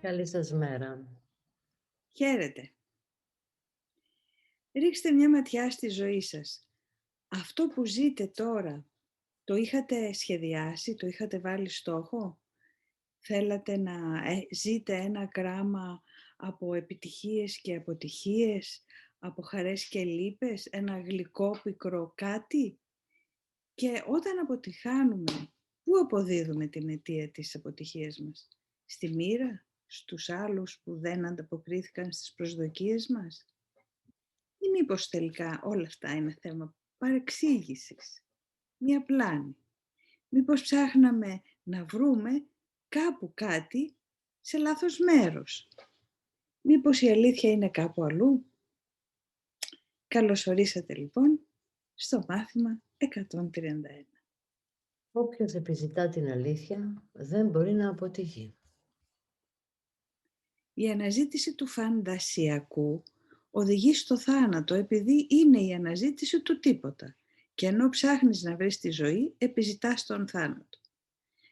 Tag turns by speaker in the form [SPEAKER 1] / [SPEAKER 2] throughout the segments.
[SPEAKER 1] Καλή σας μέρα.
[SPEAKER 2] Χαίρετε. Ρίξτε μια ματιά στη ζωή σας. Αυτό που ζείτε τώρα, το είχατε σχεδιάσει, το είχατε βάλει στόχο? Θέλατε να ζείτε ένα γράμμα από επιτυχίες και αποτυχίες, από χαρές και λύπες, ένα γλυκό πικρό κάτι? Και όταν αποτυχάνουμε, πού αποδίδουμε την αιτία της αποτυχίας μας? Στη μοίρα, στους άλλους που δεν ανταποκρίθηκαν στις προσδοκίες μας? Ή μήπως τελικά όλα αυτά είναι θέμα παρεξήγησης, μία πλάνη? Μήπως ψάχναμε να βρούμε κάπου κάτι σε λάθος μέρος? Μήπως η αλήθεια είναι κάπου αλλού? Καλώς ορίσατε λοιπόν στο μάθημα 131.
[SPEAKER 1] Όποιος επιζητά την αλήθεια δεν μπορεί να αποτύχει.
[SPEAKER 2] Η αναζήτηση του φαντασιακού οδηγεί στο θάνατο επειδή είναι η αναζήτηση του τίποτα. Και ενώ ψάχνεις να βρεις τη ζωή, επιζητάς τον θάνατο.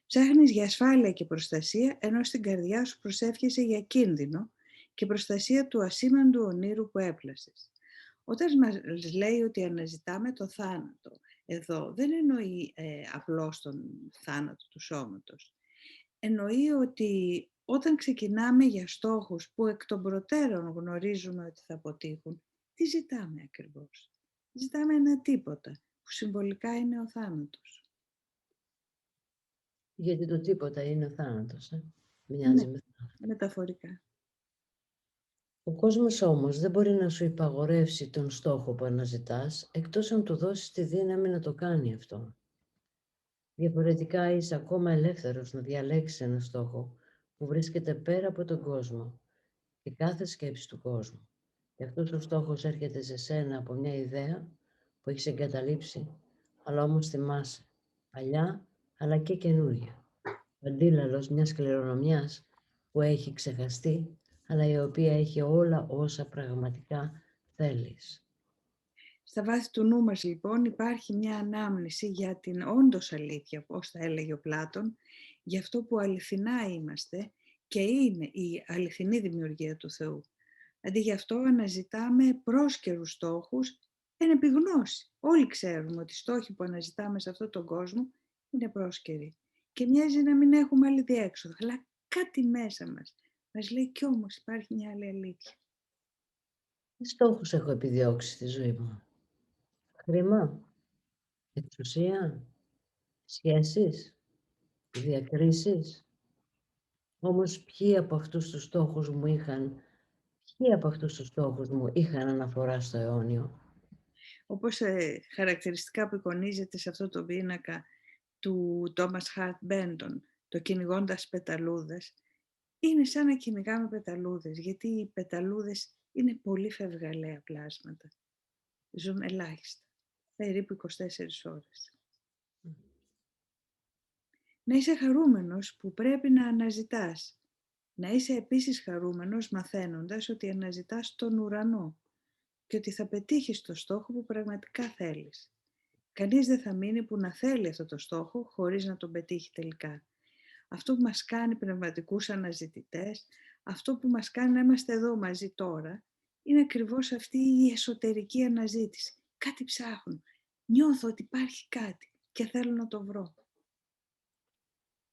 [SPEAKER 2] Ψάχνεις για ασφάλεια και προστασία, ενώ στην καρδιά σου προσεύχεσαι για κίνδυνο και προστασία του ασήμαντου ονείρου που έπλασες. Όταν μας λέει ότι αναζητάμε το θάνατο, εδώ δεν εννοεί απλώς τον θάνατο του σώματος. Εννοεί ότι όταν ξεκινάμε για στόχους που εκ των προτέρων γνωρίζουμε ότι θα αποτύχουν, τι ζητάμε ακριβώς? Ζητάμε ένα τίποτα, που συμβολικά είναι ο θάνατος.
[SPEAKER 1] Γιατί το τίποτα είναι ο θάνατος.
[SPEAKER 2] Ναι,
[SPEAKER 1] Μοιάζει με θάνατο.
[SPEAKER 2] μεταφορικά.
[SPEAKER 1] Ο κόσμος όμως δεν μπορεί να σου υπαγορεύσει τον στόχο που αναζητάς, εκτός αν του δώσεις τη δύναμη να το κάνει αυτό. Διαφορετικά είσαι ακόμα ελεύθερος να διαλέξεις ένα στόχο που βρίσκεται πέρα από τον κόσμο και κάθε σκέψη του κόσμου. Και αυτός ο στόχος έρχεται σε σένα από μια ιδέα που έχεις εγκαταλείψει, αλλά όμως θυμάσαι, παλιά αλλά και καινούργια. Ο αντίλαλος μιας κληρονομιάς που έχει ξεχαστεί, αλλά η οποία έχει όλα όσα πραγματικά θέλεις.
[SPEAKER 2] Στα βάθη του νου μας λοιπόν υπάρχει μια ανάμνηση για την όντως αλήθεια, όπως θα έλεγε ο Πλάτων, για αυτό που αληθινά είμαστε και είναι η αληθινή δημιουργία του Θεού. Αντί γι' αυτό αναζητάμε πρόσκαιρους στόχους εν επιγνώση. Όλοι ξέρουμε ότι οι στόχοι που αναζητάμε σε αυτόν τον κόσμο είναι πρόσκαιροι. Και μοιάζει να μην έχουμε άλλη διέξοδο, αλλά κάτι μέσα μας λέει κι όμως υπάρχει μια άλλη αλήθεια.
[SPEAKER 1] Τι στόχους έχω επιδιώξει στη ζωή μου? Χρήμα, εξουσία, σχέσεις, διακρίσεις. Όμως ποιοι από αυτούς τους στόχους μου είχαν αναφορά στο αιώνιο?
[SPEAKER 2] Όπως χαρακτηριστικά απεικονίζεται σε αυτό το πίνακα του Thomas Hart Benton, το κυνηγώντας πεταλούδες, είναι σαν να κυνηγάμε πεταλούδες, γιατί οι πεταλούδες είναι πολύ φευγαλαία πλάσματα. Ζουν ελάχιστα, περίπου 24 ώρες. Να είσαι χαρούμενος που πρέπει να αναζητάς. Να είσαι επίσης χαρούμενος μαθαίνοντας ότι αναζητάς τον ουρανό και ότι θα πετύχεις το στόχο που πραγματικά θέλεις. Κανείς δεν θα μείνει που να θέλει αυτό το στόχο χωρίς να τον πετύχει τελικά. Αυτό που μας κάνει πνευματικούς αναζητητές, αυτό που μας κάνει να είμαστε εδώ μαζί τώρα, είναι ακριβώς αυτή η εσωτερική αναζήτηση. Κάτι ψάχνω, νιώθω ότι υπάρχει κάτι και θέλω να το βρω.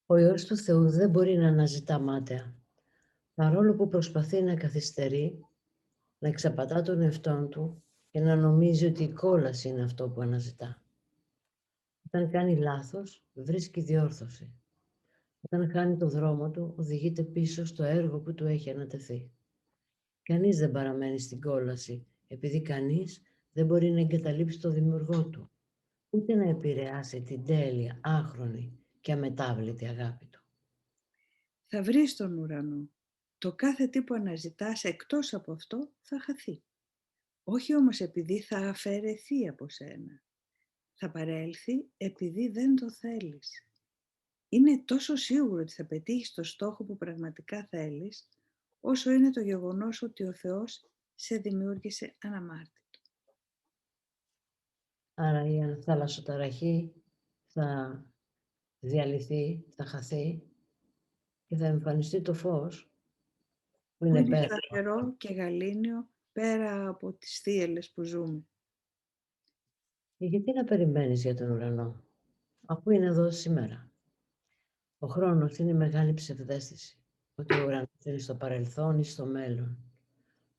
[SPEAKER 1] Ο Υιός του Θεού δεν μπορεί να αναζητά μάταια. Παρόλο που προσπαθεί να καθυστερεί, να εξαπατά τον εαυτόν του και να νομίζει ότι η κόλαση είναι αυτό που αναζητά. Όταν κάνει λάθος, βρίσκει διόρθωση. Όταν χάνει το δρόμο του, οδηγείται πίσω στο έργο που του έχει ανατεθεί. Κανείς δεν παραμένει στην κόλαση, επειδή κανείς δεν μπορεί να εγκαταλείψει το δημιουργό του, ούτε να επηρεάσει την τέλεια, άχρονη και αμετάβλητη αγάπη του.
[SPEAKER 2] Θα βρεις τον ουρανό. Το κάθε τι που αναζητάς εκτός από αυτό θα χαθεί. Όχι όμως επειδή θα αφαιρεθεί από σένα. Θα παρέλθει επειδή δεν το θέλεις. Είναι τόσο σίγουρο ότι θα πετύχεις το στόχο που πραγματικά θέλεις, όσο είναι το γεγονός ότι ο Θεός σε δημιούργησε αναμάρτητο.
[SPEAKER 1] Άρα η θαλασσοταραχή θα διαλυθεί, θα χαθεί και θα εμφανιστεί το φως που
[SPEAKER 2] που
[SPEAKER 1] είναι
[SPEAKER 2] είναι
[SPEAKER 1] πέρα.
[SPEAKER 2] σταθερό και γαλήνιο πέρα από τις θύελλες που ζούμε.
[SPEAKER 1] Και γιατί να περιμένεις για τον ουρανό, αφού είναι εδώ σήμερα. Ο χρόνος είναι μεγάλη ψευδαίσθηση, ότι ο ουρανός είναι στο παρελθόν ή στο μέλλον.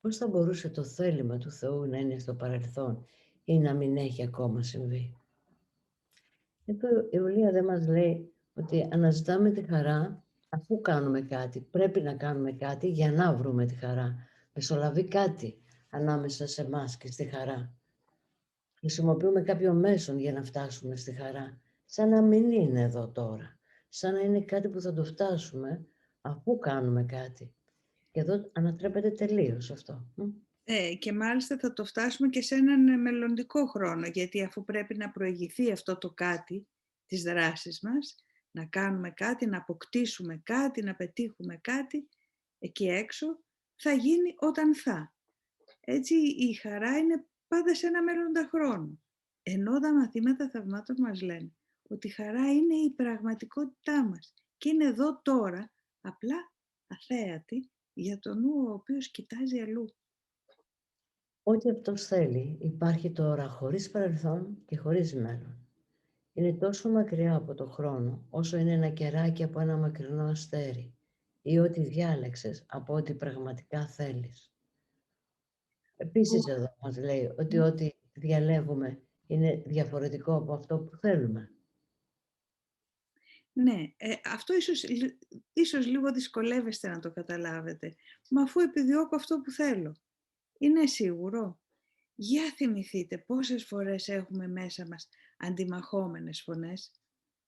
[SPEAKER 1] Πώς θα μπορούσε το θέλημα του Θεού να είναι στο παρελθόν ή να μην έχει ακόμα συμβεί. Εδώ η Ιουλία δεν μας λέει ότι αναζητάμε τη χαρά αφού κάνουμε κάτι. Πρέπει να κάνουμε κάτι για να βρούμε τη χαρά. Μεσολαβεί κάτι ανάμεσα σε εμάς και στη χαρά. Χρησιμοποιούμε κάποιο μέσον για να φτάσουμε στη χαρά. Σαν να μην είναι εδώ τώρα. Σαν να είναι κάτι που θα το φτάσουμε αφού κάνουμε κάτι. Και εδώ ανατρέπεται τελείως αυτό.
[SPEAKER 2] Και μάλιστα θα το φτάσουμε και σε έναν μελλοντικό χρόνο, γιατί αφού πρέπει να προηγηθεί αυτό το κάτι της δράσης μας, να κάνουμε κάτι, να αποκτήσουμε κάτι, να πετύχουμε κάτι εκεί έξω, θα γίνει όταν θα. Έτσι η χαρά είναι πάντα σε ένα μέλλοντα χρόνο. Ενώ τα μαθήματα θαυμάτων μας λένε ότι η χαρά είναι η πραγματικότητά μας και είναι εδώ τώρα, απλά αθέατη για το νου ο οποίος κοιτάζει αλλού.
[SPEAKER 1] Ό,τι αυτός θέλει υπάρχει τώρα χωρίς παρελθόν και χωρίς μέλλον. Είναι τόσο μακριά από το χρόνο όσο είναι ένα κεράκι από ένα μακρινό αστέρι ή ό,τι διάλεξες από ό,τι πραγματικά θέλεις. Επίσης εδώ μας λέει ότι ό,τι διαλέγουμε είναι διαφορετικό από αυτό που θέλουμε.
[SPEAKER 2] Ναι, αυτό ίσως λίγο δυσκολεύεστε να το καταλάβετε. Μα αφού επιδιώκω αυτό που θέλω, είναι σίγουρο. Για θυμηθείτε πόσες φορές έχουμε μέσα μας αντιμαχόμενες φωνές,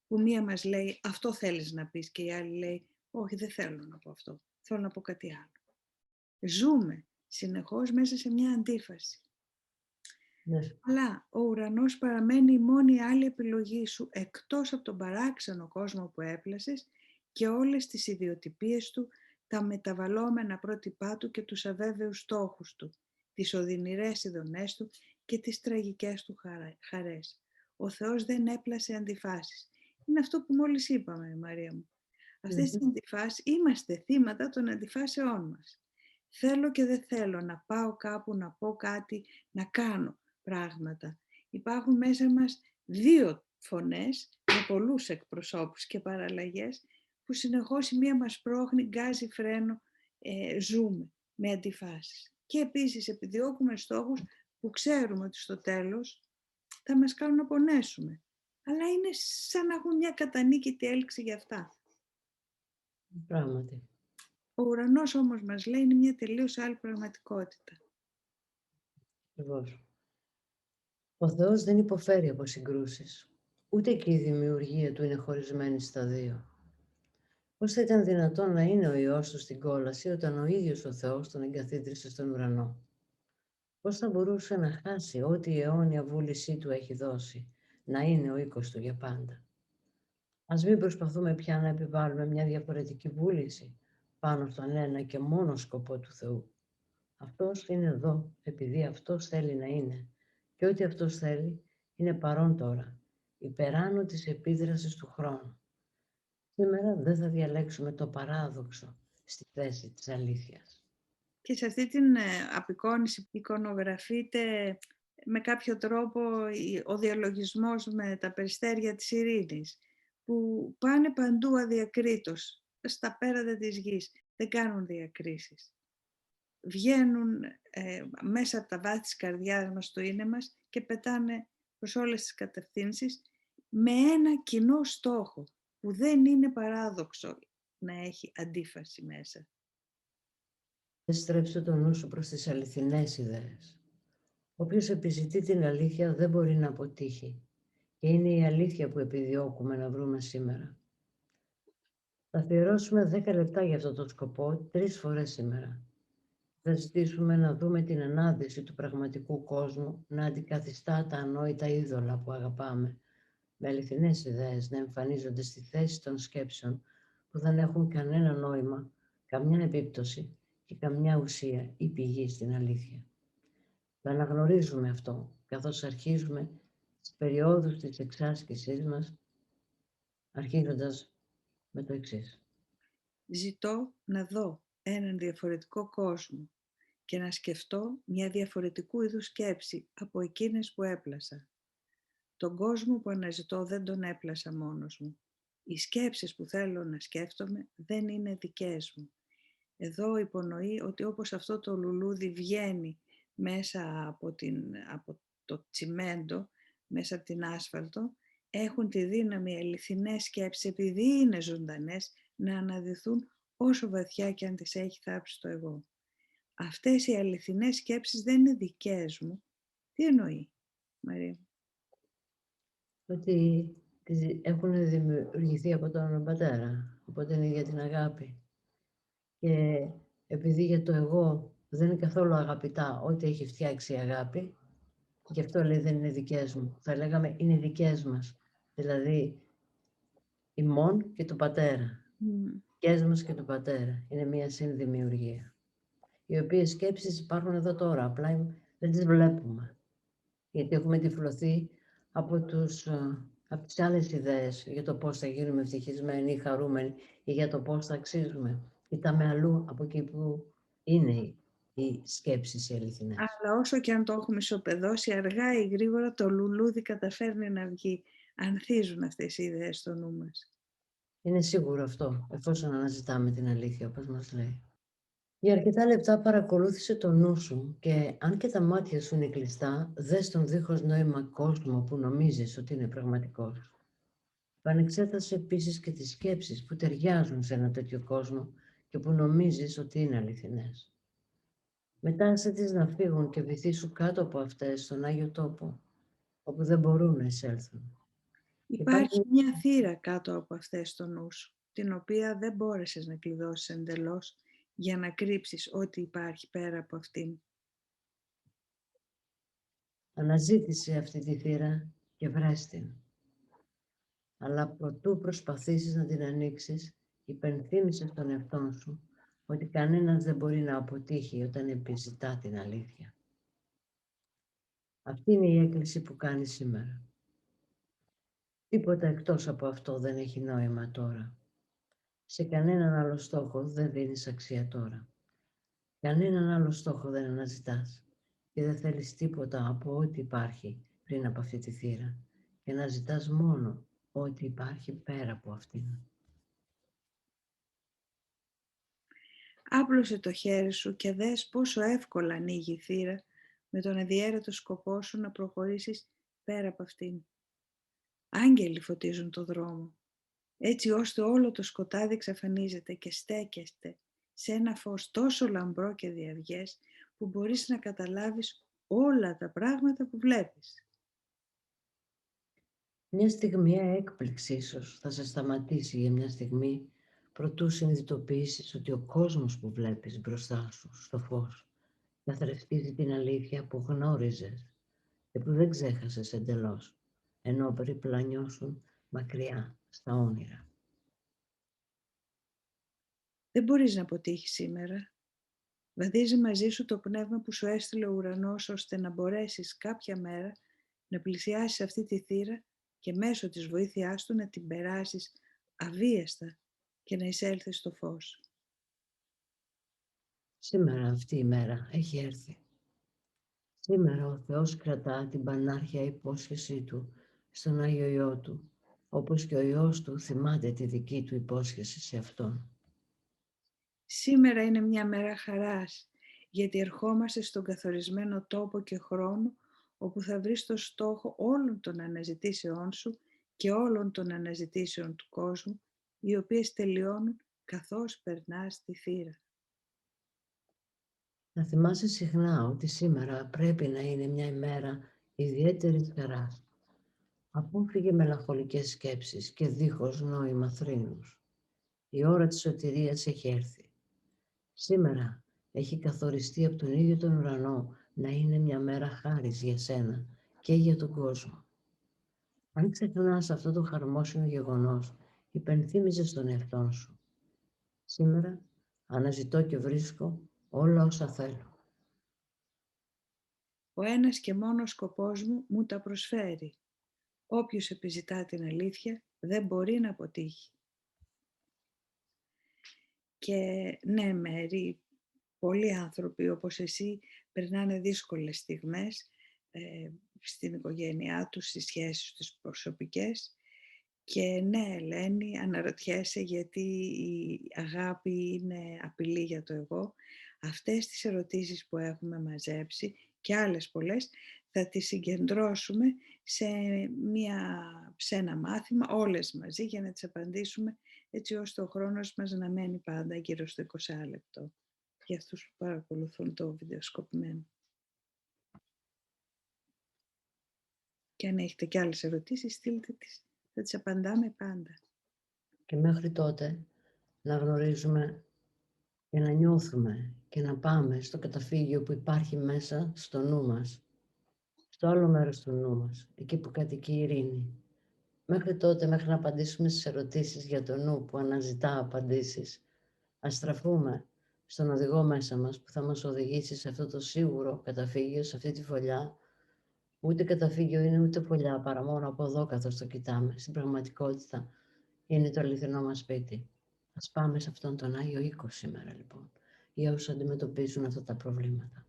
[SPEAKER 2] που μία μας λέει αυτό θέλεις να πεις και η άλλη λέει όχι, δεν θέλω να πω αυτό, θέλω να πω κάτι άλλο. Ζούμε συνεχώς μέσα σε μια αντίφαση.
[SPEAKER 1] Ναι.
[SPEAKER 2] Αλλά ο ουρανός παραμένει η μόνη άλλη επιλογή σου εκτός από τον παράξενο κόσμο που έπλασες και όλες τις ιδιοτυπίες του, τα μεταβαλλόμενα πρότυπά του και τους αβέβαιους στόχους του, τις οδυνηρές ειδονές του και τις τραγικές του χαρές. Ο Θεός δεν έπλασε αντιφάσεις. Είναι αυτό που μόλις είπαμε, Μαρία μου. Αυτές τις αντιφάσεις, είμαστε θύματα των αντιφάσεών μας. Θέλω και δεν θέλω να πάω κάπου, να πω κάτι, να κάνω πράγματα. Υπάρχουν μέσα μας δύο φωνές με πολλούς εκπροσώπους και παραλλαγές που συνεχώς η μία μας πρόχνει, γκάζει φρένο, ζούμε με αντιφάσεις. Και επίσης επιδιώκουμε στόχους που ξέρουμε ότι στο τέλος θα μας κάνουν να πονέσουμε. Αλλά είναι σαν να έχουμε μια κατανίκητη έλξη για αυτά.
[SPEAKER 1] Πράγματι.
[SPEAKER 2] Ο ουρανός όμως μας λέει είναι μια τελείως άλλη πραγματικότητα.
[SPEAKER 1] Ακριβώς. Ο Θεός δεν υποφέρει από συγκρούσεις. Ούτε και η δημιουργία του είναι χωρισμένη στα δύο. Πώς θα ήταν δυνατόν να είναι ο Υιός του στην κόλαση όταν ο ίδιος ο Θεός τον εγκαθίδρυσε στον ουρανό. Πώς θα μπορούσε να χάσει ό,τι η αιώνια βούλησή του έχει δώσει, να είναι ο οίκος του για πάντα. Ας μην προσπαθούμε πια να επιβάλλουμε μια διαφορετική βούληση πάνω στον ένα και μόνο σκοπό του Θεού. Αυτός είναι εδώ επειδή αυτός θέλει να είναι και ό,τι αυτός θέλει είναι παρόν τώρα, υπεράνω της επίδρασης του χρόνου. Σήμερα δεν θα διαλέξουμε το παράδοξο στη θέση της αλήθειας.
[SPEAKER 2] Και σε αυτή την απεικόνιση εικονογραφείται με κάποιο τρόπο ο διαλογισμός με τα περιστέρια της ειρήνης, που πάνε παντού αδιακρίτως, στα πέρατα της γης, δεν κάνουν διακρίσεις. Βγαίνουν μέσα από τα βάθη της καρδιάς μας, το είναι μας, και πετάνε προς όλες τις κατευθύνσεις με ένα κοινό στόχο, που δεν είναι παράδοξο να έχει αντίφαση μέσα.
[SPEAKER 1] Δεν στρέψτε το νου σου προς τις αληθινές ιδέες. Όποιος επιζητεί την αλήθεια δεν μπορεί να αποτύχει και είναι η αλήθεια που επιδιώκουμε να βρούμε σήμερα. Θα αφιερώσουμε 10 λεπτά για αυτό το σκοπό 3 φορές σήμερα. Θα ζητήσουμε να δούμε την ανάδυση του πραγματικού κόσμου να αντικαθιστά τα ανόητα είδωλα που αγαπάμε, με αληθινές ιδέες να εμφανίζονται στη θέση των σκέψεων που δεν έχουν κανένα νόημα, καμιά επίπτωση και καμιά ουσία ή πηγή στην αλήθεια. Το αναγνωρίζουμε αυτό, καθώς αρχίζουμε τις περιόδους της εξάσκησής μας, αρχίζοντας με το εξής.
[SPEAKER 2] Ζητώ να δω έναν διαφορετικό κόσμο και να σκεφτώ μια διαφορετικού είδους σκέψη από εκείνες που έπλασα. Τον κόσμο που αναζητώ δεν τον έπλασα μόνος μου. Οι σκέψεις που θέλω να σκέφτομαι δεν είναι δικές μου. Εδώ υπονοεί ότι όπως αυτό το λουλούδι βγαίνει μέσα από το τσιμέντο, μέσα από την άσφαλτο, έχουν τη δύναμη αληθινές σκέψεις, επειδή είναι ζωντανές, να αναδυθούν όσο βαθιά και αν τις έχει θάψει το εγώ. Αυτές οι αληθινές σκέψεις δεν είναι δικές μου. Τι εννοεί, Μαρία?
[SPEAKER 1] Ότι έχουν δημιουργηθεί από τον πατέρα, από την ίδια την αγάπη. Και επειδή για το εγώ δεν είναι καθόλου αγαπητά ό,τι έχει φτιάξει η αγάπη, γι' αυτό λέει δεν είναι δικές μου. Θα λέγαμε είναι δικές μας. Δηλαδή ημών και του πατέρα. Δικές μας και του πατέρα. Είναι μια συνδημιουργία. Οι οποίες σκέψεις υπάρχουν εδώ τώρα, απλά δεν τις βλέπουμε. Γιατί έχουμε τυφλωθεί από τις άλλες ιδέες για το πώς θα γίνουμε ευτυχισμένοι ή χαρούμενοι ή για το πώς θα αξίζουμε. Κοιτάμε αλλού από εκεί που είναι οι σκέψεις οι αληθινές.
[SPEAKER 2] Αλλά όσο και αν το έχουμε ισοπεδώσει, αργά ή γρήγορα το λουλούδι καταφέρνει να βγει. Ανθίζουν αυτές οι ιδέες στο νου μας.
[SPEAKER 1] Είναι σίγουρο αυτό, εφόσον αναζητάμε την αλήθεια, όπως μας λέει. Για αρκετά λεπτά παρακολούθησε το νου σου και αν και τα μάτια σου είναι κλειστά, δες τον δίχως νόημα κόσμο που νομίζεις ότι είναι πραγματικός. Πανεξέτασε επίσης και τις σκέψεις που ταιριάζουν σε ένα τέτοιο κόσμο και που νομίζεις ότι είναι αληθινές. Μετά άσε τις να φύγουν και βυθίσου κάτω από αυτές στον Άγιο Τόπο, όπου δεν μπορούν να εισέλθουν.
[SPEAKER 2] Υπάρχει μια θύρα κάτω από αυτές στο νου σου, την οποία δεν μπόρεσες να κλειδώσεις εντελώς για να κρύψεις ό,τι υπάρχει πέρα από αυτήν.
[SPEAKER 1] Αναζήτησε αυτή τη θύρα και βρες την. Αλλά προτού προσπαθήσεις να την ανοίξεις, υπενθύμησε στον εαυτό σου ότι κανένας δεν μπορεί να αποτύχει όταν επιζητά την αλήθεια. Αυτή είναι η έκκληση που κάνεις σήμερα. Τίποτα εκτός από αυτό δεν έχει νόημα τώρα. Σε κανέναν άλλο στόχο δεν δίνεις αξία τώρα. Κανέναν άλλο στόχο δεν αναζητάς και δεν θέλεις τίποτα από ό,τι υπάρχει πριν από αυτή τη θύρα και να ζητάς μόνο ό,τι υπάρχει πέρα από αυτήν.
[SPEAKER 2] Άπλωσε το χέρι σου και δες πόσο εύκολα ανοίγει η θύρα με τον αδιέρετο σκοπό σου να προχωρήσεις πέρα από αυτήν. Άγγελοι φωτίζουν το δρόμο, έτσι ώστε όλο το σκοτάδι εξαφανίζεται και στέκεστε σε ένα φως τόσο λαμπρό και διαυγές που μπορείς να καταλάβεις όλα τα πράγματα που βλέπεις.
[SPEAKER 1] Μια στιγμιαία έκπληξη ίσως θα σε σταματήσει για μια στιγμή προτού συνειδητοποιήσεις ότι ο κόσμος που βλέπεις μπροστά σου στο φως καθρεφτίζει την αλήθεια που γνώριζες και που δεν ξέχασες εντελώς, ενώ περιπλανιώσουν μακριά στα όνειρα.
[SPEAKER 2] Δεν μπορείς να αποτύχεις σήμερα. Βαδίζει μαζί σου το πνεύμα που σου έστειλε ο ουρανός, ώστε να μπορέσεις κάποια μέρα να πλησιάσεις αυτή τη θύρα και μέσω της βοήθειάς του να την περάσεις αβίαστα και να εισέλθεις στο φως.
[SPEAKER 1] Σήμερα αυτή η μέρα έχει έρθει. Σήμερα ο Θεός κρατά την πανάρχια υπόσχεσή Του στον Άγιο Υιό Του, όπως και ο Υιός Του θυμάται τη δική Του υπόσχεση σε Αυτόν.
[SPEAKER 2] Σήμερα είναι μια μέρα χαράς, γιατί ερχόμαστε στον καθορισμένο τόπο και χρόνο, όπου θα βρεις το στόχο όλων των αναζητήσεών σου και όλων των αναζητήσεων του κόσμου, οι οποίες τελειώνουν καθώς περνάς τη θύρα.
[SPEAKER 1] Να θυμάσαι συχνά ότι σήμερα πρέπει να είναι μια ημέρα ιδιαίτερης χαράς. Απόφυγε μελαγχολικές σκέψεις και δίχως νόημα θρήνους. Η ώρα της σωτηρίας έχει έρθει. Σήμερα έχει καθοριστεί από τον ίδιο τον ουρανό να είναι μια μέρα χάρις για σένα και για τον κόσμο. Αν ξεχνάς αυτό το χαρμόσυνο γεγονός, υπενθύμιζε στον εαυτό σου. Σήμερα αναζητώ και βρίσκω όλα όσα θέλω.
[SPEAKER 2] Ο ένας και μόνος σκοπός μου τα προσφέρει. Όποιος επιζητά την αλήθεια δεν μπορεί να αποτύχει. Και ναι, Μέρη, πολλοί άνθρωποι όπως εσύ περνάνε δύσκολες στιγμές στην οικογένειά τους, στις σχέσεις τους προσωπικές. Και ναι, Ελένη, αναρωτιέσαι γιατί η αγάπη είναι απειλή για το εγώ. Αυτές τις ερωτήσεις που έχουμε μαζέψει και άλλες πολλές θα τις συγκεντρώσουμε σε ένα μάθημα όλες μαζί για να τις απαντήσουμε, έτσι ώστε ο χρόνος μας να μένει πάντα γύρω στο 20 λεπτό για αυτούς που παρακολουθούν το βιντεοσκοπημένο. Και αν έχετε και άλλες ερωτήσεις, στείλτε τις, θα τις απαντάμε πάντα.
[SPEAKER 1] Και μέχρι τότε να γνωρίζουμε και να νιώθουμε και να πάμε στο καταφύγιο που υπάρχει μέσα στο νου μας, στο άλλο μέρος του νου μας, εκεί που κατοικεί η ειρήνη. Μέχρι τότε, μέχρι να απαντήσουμε στις ερωτήσεις για το νου που αναζητά απαντήσεις, ας στραφούμε στον οδηγό μέσα μας που θα μας οδηγήσει σε αυτό το σίγουρο καταφύγιο, σε αυτή τη φωλιά. Ούτε καταφύγιο είναι ούτε φωλιά, παρά μόνο από εδώ καθώς το κοιτάμε. Στην πραγματικότητα είναι το αληθινό μας σπίτι. Ας πάμε σε αυτόν τον Άγιο Οίκο σήμερα λοιπόν, για όσους αντιμετωπίζουν αυτά τα προβλήματα.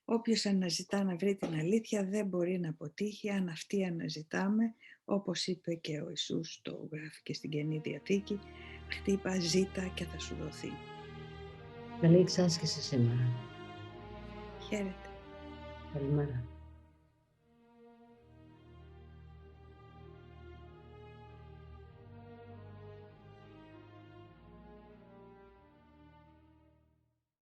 [SPEAKER 2] Όποιος αναζητά να βρει την αλήθεια δεν μπορεί να αποτύχει αν αυτή αναζητάμε, όπως είπε και ο Ιησούς, το γράφει και στην Καινή Διαθήκη, χτύπα, ζήτα και θα σου δοθεί.
[SPEAKER 1] Καλή εξάσκηση σήμερα.
[SPEAKER 2] Χαίρετε.
[SPEAKER 1] Καλημέρα.